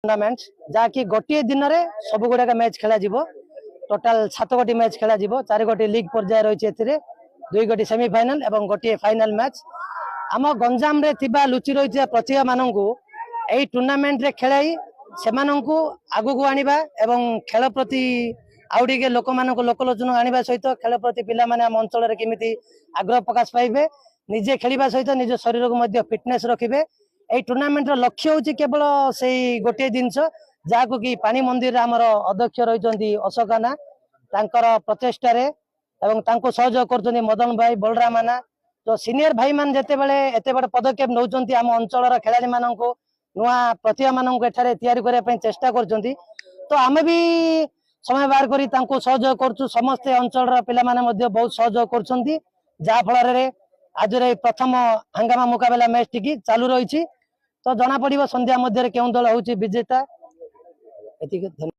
Tournament जहाँकि गोटे दिन में सब गुड़ाक मैच खेल टोटाल 7 गोटी मैच खेल 4 गोटी लीग पर्याय रही 2 गोटी सेमिफाइनाल और गोटे फाइनाल मैच आम गंजाम रे थिबा लुचि रही प्रतिभा मानू यही टूर्नामेंट रे खेलाई से आगू को आनिबा एवं खेल प्रति आउटे लोक मान लोकलोचन आने सहित खेल प्रति पिला माने आम अंचल केमिति आग्रह प्रकाश पाइबे निजे खेलिबा सहित निज शरीर को फिटनेस रखिबे। यही टूर्नामेंट लक्ष्य हूँ केवल से गोटे जिनस जहाँ कि पानी मंदिर आमर अध्यक्ष रही अशोकाना प्रचेषार एवं सहयोग कर मदन भाई बलराम आना तो सीनियर भाई मान जिते बड़े एत बड़ पदक्षेप नौ आम अंचल खेलाड़ी मानू नुआ प्रतिभा मानू एठारे तैयारी करने चेष्टा कर तो आम भी समय बाहर कर सहयोग कर समस्ते अंचल पिला बहुत सहयोग कर फल आज प्रथम हंगामा मुकाबला मैच टी चालू रही तो जना पड़ो संध्या मध्य क्यों दल हूँ विजेता।